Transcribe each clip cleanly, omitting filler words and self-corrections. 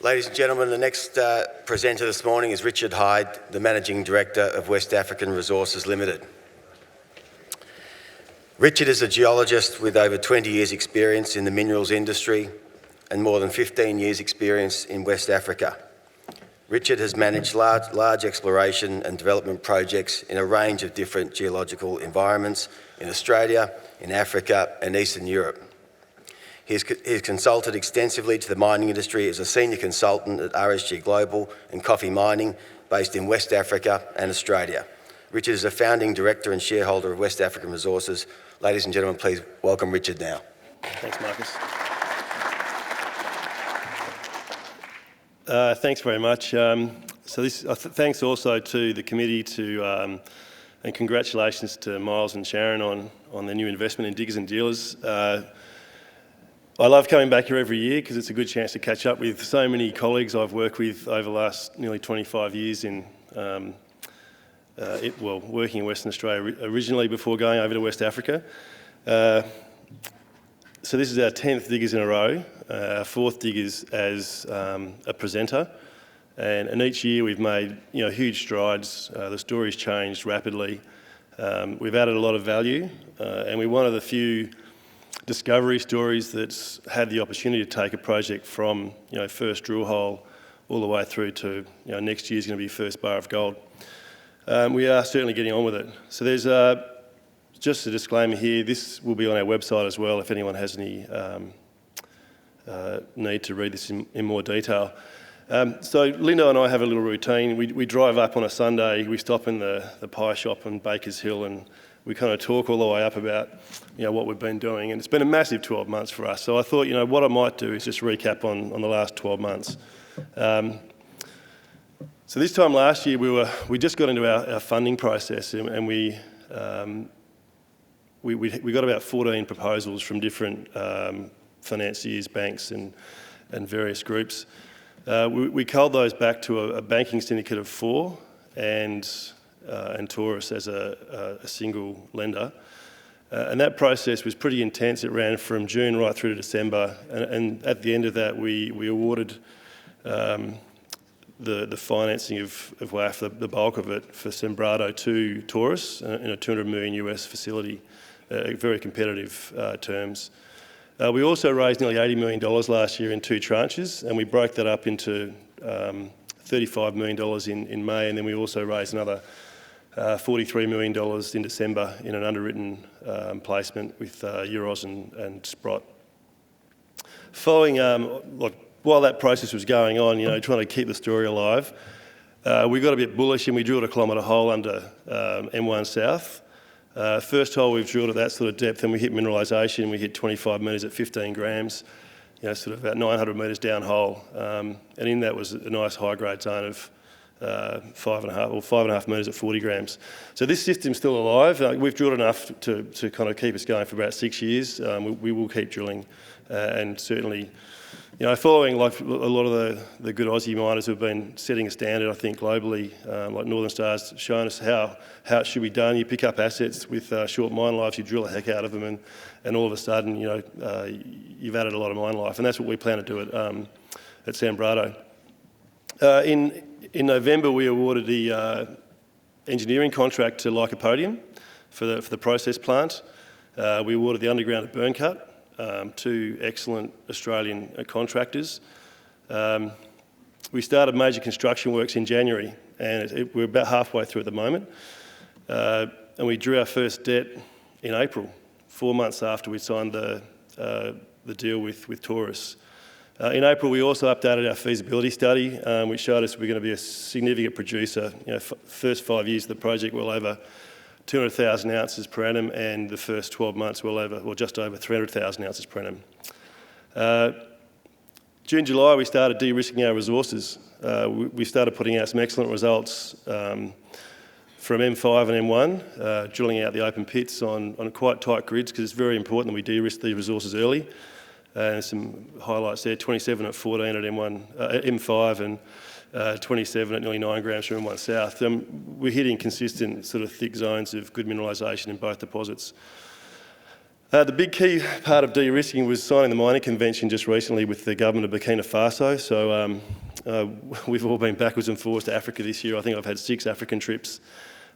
Ladies and gentlemen, the next presenter this morning is Richard Hyde, the Managing Director of West African Resources Limited. Richard is a geologist with over 20 years' experience in the minerals industry and more than 15 years' experience in West Africa. Richard has managed large exploration and development projects in a range of different geological environments in Australia, in Africa and Eastern Europe. He's consulted extensively to the mining industry as a senior consultant at RSG Global and Coffee Mining, based in West Africa and Australia. Richard is a founding director and shareholder of West African Resources. Ladies and gentlemen, please welcome Richard now. Thanks, Marcus. Thanks very much. Thanks also to the committee and congratulations to Miles and Sharon on their new investment in Diggers and Dealers. I love coming back here every year because it's a good chance to catch up with so many colleagues I've worked with over the last nearly 25 years in working in Western Australia originally before going over to West Africa. So this is our 10th Diggers in a row, our 4th Diggers as a presenter, and each year we've made huge strides. The story's changed rapidly. We've added a lot of value, and we're one of the few discovery stories that's had the opportunity to take a project from first drill hole all the way through to next year's going to be first bar of gold. We are certainly getting on with it. So there's just a disclaimer here. This will be on our website as well if anyone has any need to read this in more detail. So Linda and I have a little routine. We drive up on a Sunday, we stop in the pie shop on Bakers Hill, and we kind of talk all the way up about what we've been doing, and it's been a massive 12 months for us. So I thought what I might do is just recap on the last 12 months. So this time last year we just got into our funding process, and we got about 14 proposals from different financiers, banks and various groups. We culled those back to a banking syndicate of 4 and Taurus as a single lender. And that process was pretty intense. It ran from June right through to December. And at the end of that, we awarded the financing of WAF, the bulk of it, for Sembrado to Taurus in a $200 million US facility, very competitive terms. We also raised nearly $80 million last year in 2 tranches, and we broke that up into $35 million in May, and then we also raised another $43 million in December in an underwritten placement with Euros and Sprott. Following, while that process was going on, trying to keep the story alive, we got a bit bullish and we drilled a kilometre hole under M1 South. First hole we've drilled at that sort of depth, and we hit mineralisation. We hit 25 metres at 15 grams, sort of about 900 metres down hole. And in that was a nice high-grade zone of 5.5 metres at 40 grams. So this system's still alive. We've drilled enough to kind of keep us going for about 6 years. We will keep drilling, and certainly, following like a lot of the good Aussie miners who've been setting a standard, I think globally, like Northern Star's shown us how it should be done. You pick up assets with short mine lives, you drill the heck out of them, and all of a sudden, you've added a lot of mine life, and that's what we plan to do at Sembrado. In November, we awarded the engineering contract to Lycopodium for the process plant. We awarded the underground at Burncut, 2 excellent Australian contractors. We started major construction works in January, and we're about halfway through at the moment. And we drew our first debt in April, 4 months after we signed the deal with Taurus. In April, we also updated our feasibility study, which showed us we're going to be a significant producer. First 5 years of the project, well over 200,000 ounces per annum, and the first 12 months, just over 300,000 ounces per annum. June, July, we started de-risking our resources. We started putting out some excellent results from M5 and M1, drilling out the open pits on quite tight grids, because it's very important that we de-risk the resources early. And some highlights there: 27 at 14 at M5, and 27 at nearly 9 grams from M1 South. We're hitting consistent sort of thick zones of good mineralisation in both deposits. The big key part of de-risking was signing the mining convention just recently with the government of Burkina Faso. So we've all been backwards and forwards to Africa this year. I think I've had 6 African trips.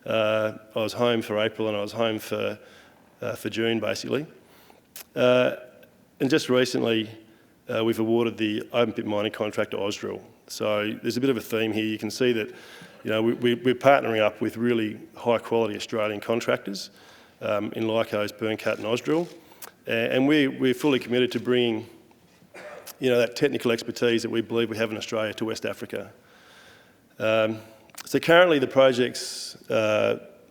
I was home for April and I was home for June, basically. And just recently, we've awarded the open pit mining contract to Ausdrill. So there's a bit of a theme here. You can see that, we're partnering up with really high quality Australian contractors in Lycos, Burncut and Ausdrill. And we're fully committed to bringing, that technical expertise that we believe we have in Australia to West Africa. So currently the project's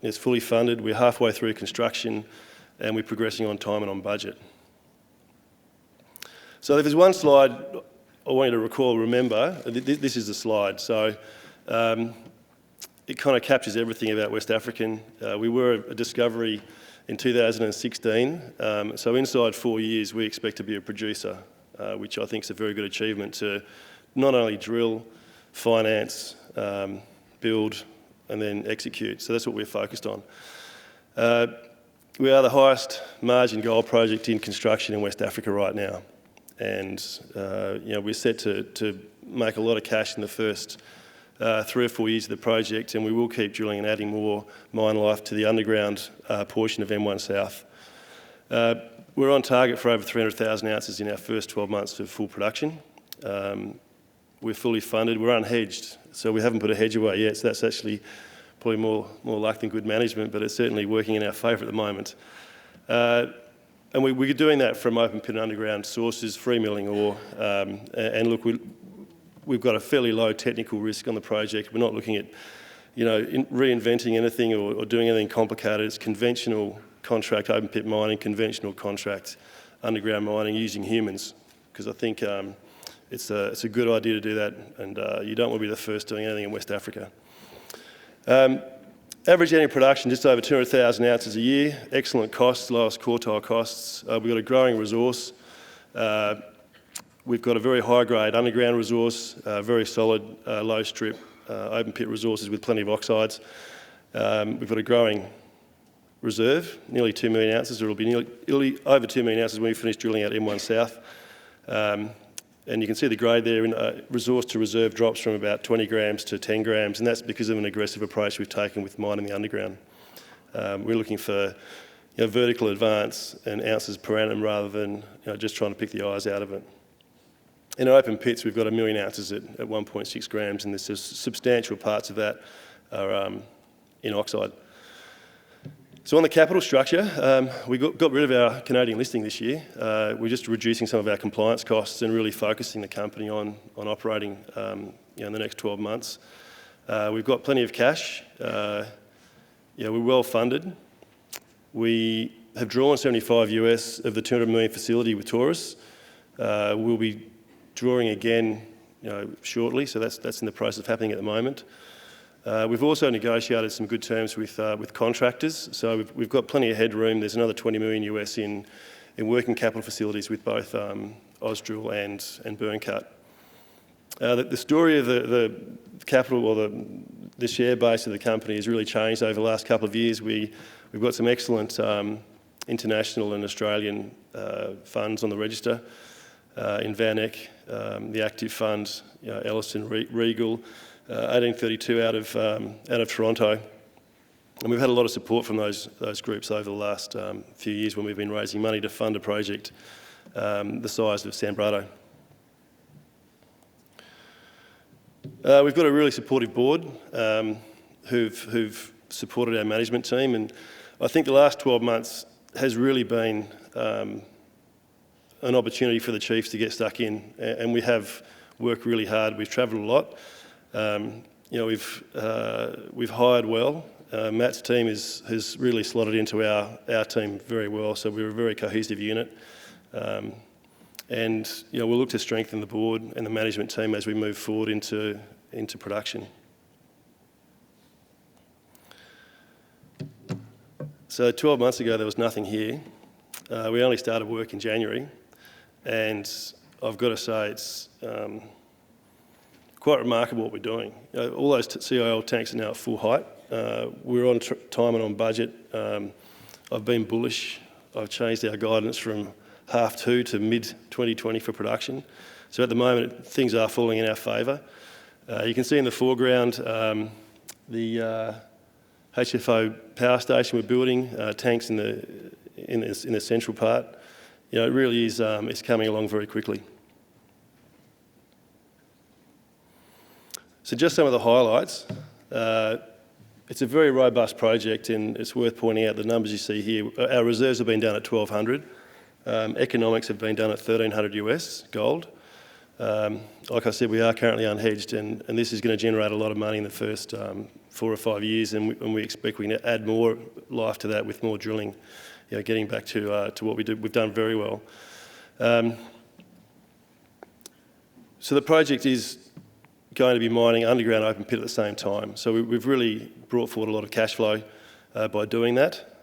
is fully funded. We're halfway through construction and we're progressing on time and on budget. So if there's one slide I want you to remember, this is the slide. So it kind of captures everything about West African. We were a discovery in 2016. So inside 4 years, we expect to be a producer, which I think is a very good achievement to not only drill, finance, build, and then execute. So that's what we're focused on. We are the highest margin gold project in construction in West Africa right now. And we're set to make a lot of cash in the first 3 or 4 years of the project, and we will keep drilling and adding more mine life to the underground portion of M1 South. We're on target for over 300,000 ounces in our first 12 months of full production. We're fully funded, we're unhedged, so we haven't put a hedge away yet, so that's actually probably more luck than good management, but it's certainly working in our favour at the moment. And we're doing that from open pit and underground sources, free milling ore, and look, we've got a fairly low technical risk on the project. We're not looking at, reinventing anything or doing anything complicated. It's conventional contract open pit mining, conventional contract underground mining using humans, because I think it's a good idea to do that, and you don't want to be the first doing anything in West Africa. Average annual production just over 200,000 ounces a year, excellent costs, lowest quartile costs. We've got a growing resource. We've got a very high grade underground resource, very solid, low strip, open pit resources with plenty of oxides. We've got a growing reserve, nearly 2 million ounces, or it'll be nearly over 2 million ounces when we finish drilling out M1 South. And you can see the grade there in resource to reserve drops from about 20 grams to 10 grams, and that's because of an aggressive approach we've taken with mining the underground. We're looking for vertical advance and ounces per annum rather than just trying to pick the eyes out of it. In our open pits, we've got 1 million ounces at 1.6 grams, and there's substantial parts of that are in oxide. So on the capital structure, we got rid of our Canadian listing this year. We're just reducing some of our compliance costs and really focusing the company on operating in the next 12 months. We've got plenty of cash. We're well funded. We have drawn 75 US of the 200 million facility with Taurus. We'll be drawing again shortly, so that's in the process of happening at the moment. We've also negotiated some good terms with contractors, so we've got plenty of headroom. There's another 20 million US in working capital facilities with both Ausdrill and Burncut. The story of the capital or the share base of the company has really changed over the last couple of years. We've got some excellent international and Australian funds on the register. In VanEck, the Active Fund, Ellison, Regal, 1832 out of Toronto, and we've had a lot of support from those groups over the last few years when we've been raising money to fund a project the size of Sanbrado. We've got a really supportive board who've supported our management team, and I think the last 12 months has really been an opportunity for the chiefs to get stuck in, and we have worked really hard. We've travelled a lot. We've hired well. Matt's team has really slotted into our team very well, so we're a very cohesive unit. And we'll look to strengthen the board and the management team as we move forward into production. So 12 months ago there was nothing here. We only started work in January, and I've got to say it's quite remarkable what we're doing. All those CIL tanks are now at full height. We're on time and on budget. I've been bullish I've changed our guidance from H2 to mid-2020 for production. So at the moment, things are falling in our favour. You can see in the foreground the HFO power station we're building, tanks in the central part. You know, it really is it's coming along very quickly. So just some of the highlights. It's a very robust project, and it's worth pointing out the numbers you see here. Our reserves have been done at 1,200. Economics have been done at 1,300 US gold. Like I said, we are currently unhedged, and this is going to generate a lot of money in the first 4 or 5 years, and we expect we can add more life to that with more drilling. You know, getting back to what we do, we've done very well. So the project is going to be mining underground open pit at the same time. So we've really brought forward a lot of cash flow by doing that.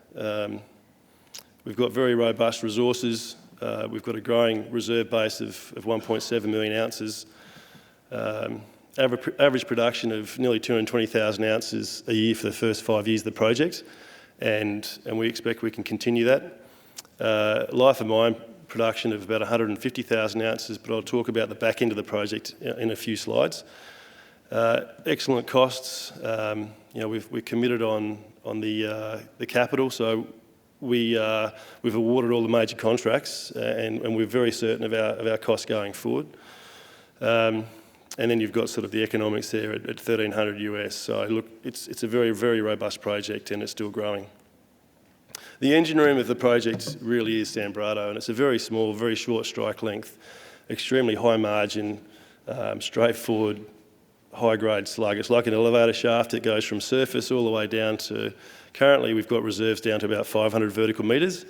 We've got very robust resources. We've got a growing reserve base of 1.7 million ounces. Average production of nearly 220,000 ounces a year for the first 5 years of the project, and we expect we can continue that. Life of mine production of about 150,000 ounces, but I'll talk about the back end of the project in a few slides. Excellent costs. You know, we're committed on the capital, so we've awarded all the major contracts, and we're very certain of our costs going forward. And then you've got sort of the economics there at 1,300 US. So look, it's a very, very robust project, and it's still growing. The engine room of the project really is Sanbrado, and it's a very small, very short strike length, extremely high margin, straightforward, high-grade slug. It's like an elevator shaft. It goes from surface all the way down to, currently we've got reserves down to about 500 vertical metres,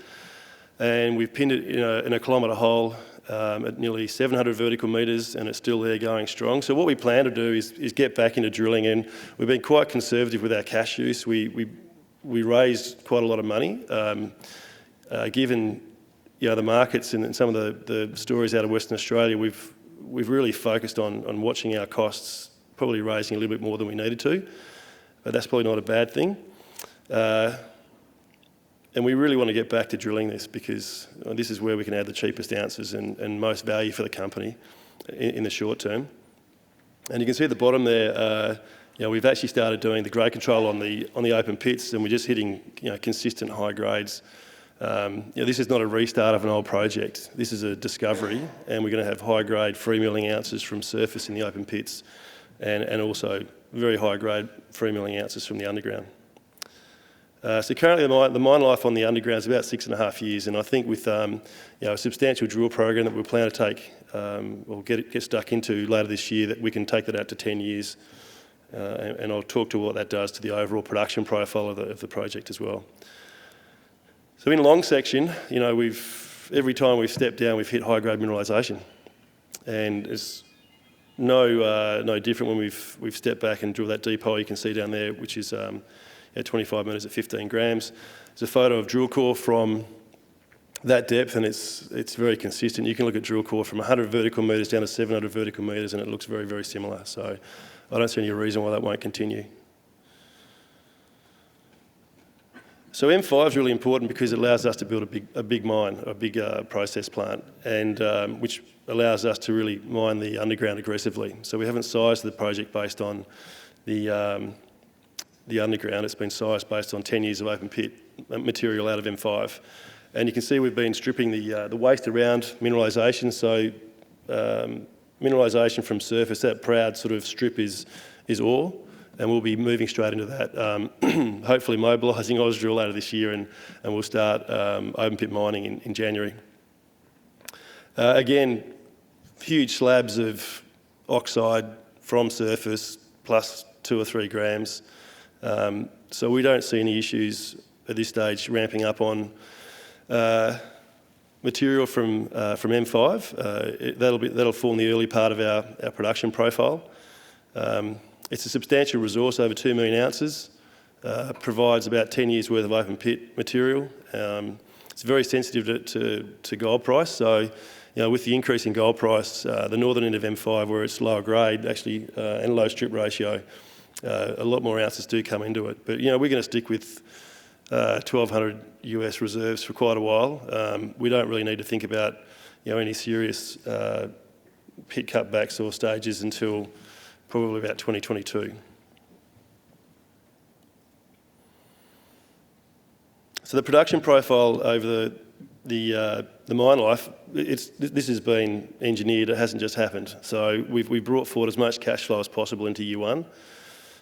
and we've pinned it in a kilometre hole at nearly 700 vertical metres, and it's still there going strong. So what we plan to do is get back into drilling, and we've been quite conservative with our cash use. We raised quite a lot of money, given the markets and some of the stories out of Western Australia. We've really focused on watching our costs, probably raising a little bit more than we needed to, but that's probably not a bad thing. And we really want to get back to drilling this, because this is where we can add the cheapest ounces and most value for the company in the short term. And you can see at the bottom there, we've actually started doing the grade control on the open pits, and we're just hitting consistent high grades. This is not a restart of an old project. This is a discovery, and we're going to have high grade free milling ounces from surface in the open pits, and also very high grade free milling ounces from the underground. So currently the mine life on the underground is about 6.5 years, and I think with a substantial drill program that we plan to take, or get stuck into later this year, that we can take that out to 10 years. And I'll talk to what that does to the overall production profile of the project as well. So in long section, every time we've stepped down, we've hit high-grade mineralisation, and it's no different when we've stepped back and drilled that deep hole you can see down there, which is 25 metres at 15 grams. It's a photo of drill core from that depth, and it's very consistent. You can look at drill core from 100 vertical metres down to 700 vertical metres, and it looks very, very similar. So I don't see any reason why that won't continue. So M5 is really important because it allows us to build a big mine, a big process plant, and which allows us to really mine the underground aggressively. So we haven't sized the project based on the underground. It's been sized based on 10 years of open pit material out of M5. And you can see we've been stripping the waste around mineralisation. So mineralisation from surface, that proud sort of strip is ore, and we'll be moving straight into that, hopefully mobilising Ausdrill later this year, and we'll start open pit mining in January. Again, huge slabs of oxide from surface, plus 2 or 3 grams. So we don't see any issues at this stage ramping up on material from M5. That'll form the early part of our production profile. It's a substantial resource, over 2 million ounces, provides about 10 years worth of open pit material. It's very sensitive to gold price, so with the increase in gold price, the northern end of M5, where it's lower grade actually and low strip ratio, a lot more ounces do come into it. But we're going to stick with 1,200 US reserves for quite a while. We don't really need to think about any serious pit cutbacks or stages until probably about 2022. So the production profile over the mine life, this has been engineered, it hasn't just happened. So we've brought forward as much cash flow as possible into year one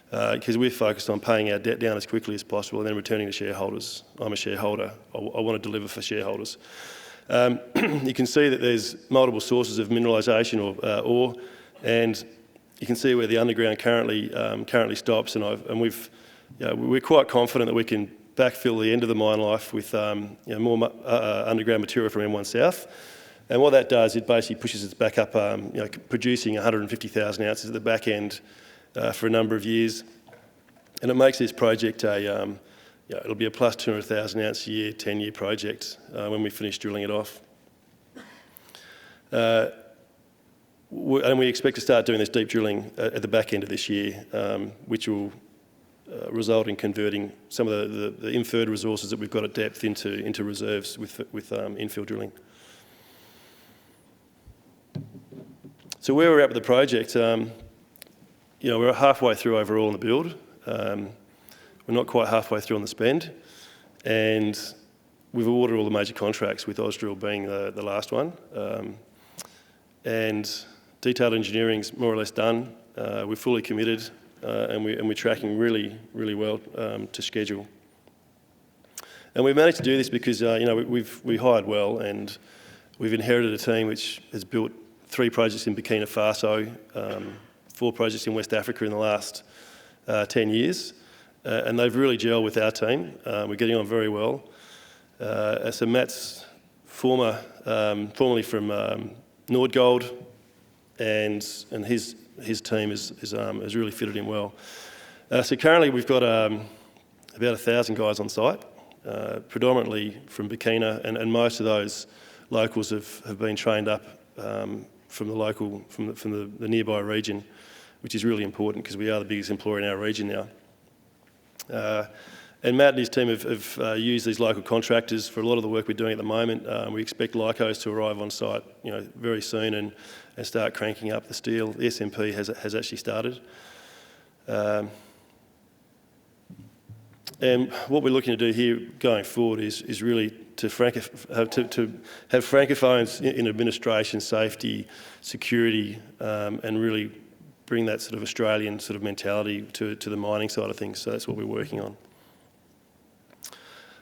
because we're focused on paying our debt down as quickly as possible and then returning to shareholders. I'm a shareholder, I want to deliver for shareholders. You can see that there's multiple sources of mineralisation or ore, and you can see where the underground currently stops, and we're quite confident that we can backfill the end of the mine life with more underground material from M1 South. And what that does, it basically pushes us back up, producing 150,000 ounces at the back end for a number of years. And it makes this project it'll be a plus 200,000 ounce a year, 10-year project when we finish drilling it off. And we expect to start doing this deep drilling at the back end of this year, which will result in converting some of the inferred resources that we've got at depth into reserves with infill drilling. So where we're at with the project, we're halfway through overall in the build. We're not quite halfway through on the spend, and we've awarded all the major contracts, with Ausdrill being the last one. And detailed engineering's more or less done. We're fully committed. And we're tracking really, really well to schedule. And we've managed to do this because we hired well, and we've inherited a team which has built 3 projects in Burkina Faso, 4 projects in West Africa in the last 10 years, and they've really gelled with our team. We're getting on very well. So Matt's formerly from Nordgold, and his team has really fitted in well. So currently we've got about 1,000 guys on site, predominantly from Burkina, and most of those locals have been trained up from the nearby region, which is really important because we are the biggest employer in our region now. And Matt and his team have used these local contractors for a lot of the work we're doing at the moment. We expect Lycos to arrive on site very soon and start cranking up the steel. The SMP has actually started. And what we're looking to do here going forward is really to have francophones in administration, safety, security, and really bring that sort of Australian sort of mentality to the mining side of things. So that's what we're working on.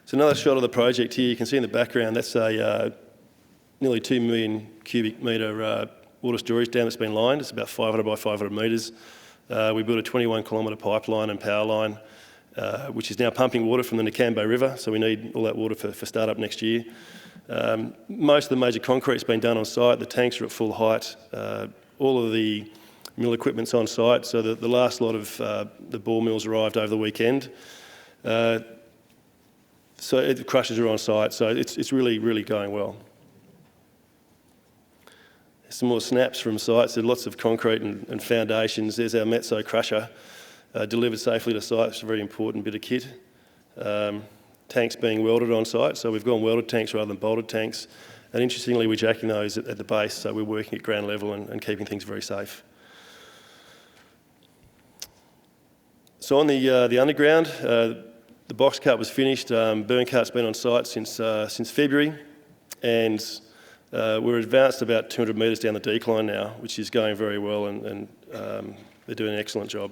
So another shot of the project here, you can see in the background, that's a nearly 2 million cubic metre water storage dam that's been lined. It's about 500 by 500 metres. We built a 21 kilometre pipeline and power line, which is now pumping water from the Nakambo River, so we need all that water for start-up next year. Most of the major concrete's been done on site. The tanks are at full height. All of the mill equipment's on site, so the last lot of the ball mills arrived over the weekend. So the crushers are on site, so it's really, really going well. Some more snaps from sites. There's lots of concrete and foundations. There's our Metso crusher delivered safely to site. It's a very important bit of kit. Tanks being welded on site, so we've gone welded tanks rather than bolted tanks. And interestingly, we're jacking those at the base, so we're working at ground level and keeping things very safe. So on the underground, the box cut was finished. Burn cut's been on site since February, and we're advanced about 200 metres down the decline now, which is going very well, and they're doing an excellent job.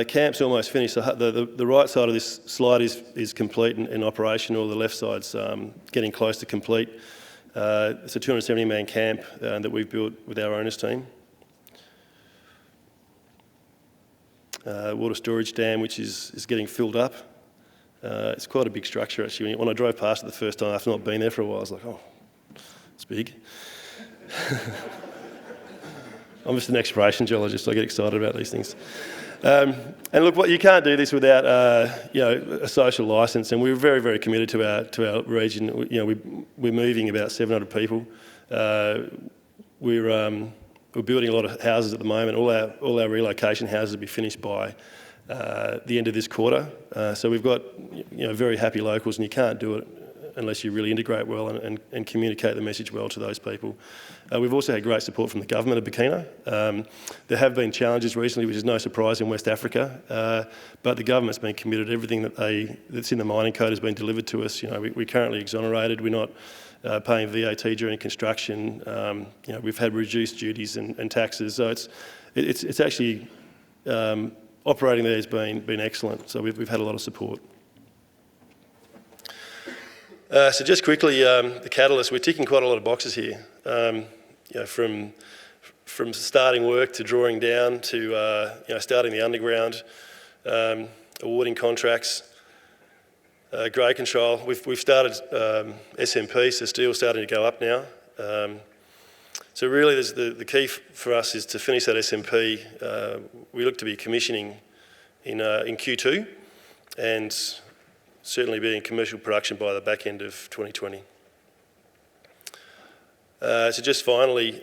Camp's almost finished. The right side of this slide is complete and operational. The left side's getting close to complete. It's a 270-man camp that we've built with our owners team. Water storage dam, which is getting filled up. It's quite a big structure, actually. When I drove past it the first time, after not being there for a while, I was like, oh, it's big. I'm just an exploration geologist, so I get excited about these things. And look, you can't do this without a social licence, and we're very, very committed to our region. We're moving about 700 people. We're building a lot of houses at the moment. All our relocation houses will be finished by the end of this quarter. So we've got very happy locals, and you can't do it unless you really integrate well and communicate the message well to those people. We've also had great support from the government of Burkina. There have been challenges recently, which is no surprise in West Africa, but the government's been committed. Everything that's in the mining code has been delivered to us. We're currently exonerated. We're not paying VAT during construction. We've had reduced duties and taxes. So it's actually operating there has been excellent. So we've had a lot of support. So just quickly, the catalyst, we're ticking quite a lot of boxes here. From starting work to drawing down to starting the underground, awarding contracts, grade control. We've started SMP, so steel's starting to go up now. So really the key for us is to finish that SMP. We look to be commissioning in Q2 and certainly be in commercial production by the back end of 2020. So just finally,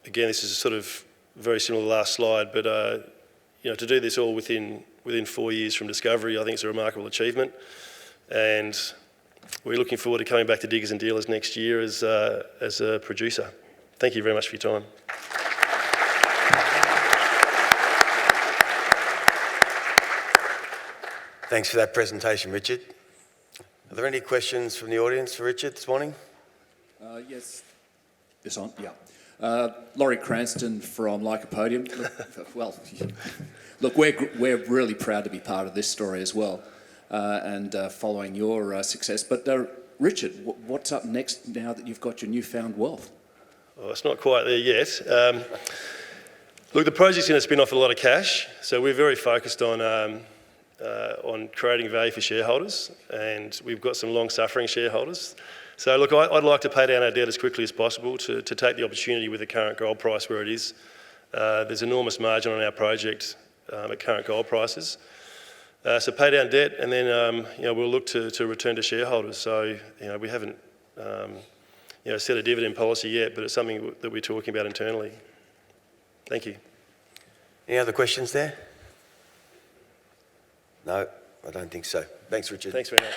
again, this is sort of very similar to the last slide, but to do this all within 4 years from discovery, I think it's a remarkable achievement. And we're looking forward to coming back to Diggers and Dealers next year as a producer. Thank you very much for your time. Thanks for that presentation, Richard. Are there any questions from the audience for Richard this morning? Yes. This on? Yeah. Laurie Cranston from Lycopodium. Look, we're really proud to be part of this story as well, and following your success. But Richard, what's up next now that you've got your newfound wealth? Well, it's not quite there yet. Look, the project's going to spin off a lot of cash, so we're very focused on creating value for shareholders, and we've got some long-suffering shareholders. So look, I'd like to pay down our debt as quickly as possible to take the opportunity with the current gold price where it is. There's enormous margin on our project at current gold prices. So pay down debt, and then we'll look to return to shareholders. So we haven't set a dividend policy yet, but it's something that we're talking about internally. Thank you. Any other questions there? No, I don't think so. Thanks, Richard. Thanks very much.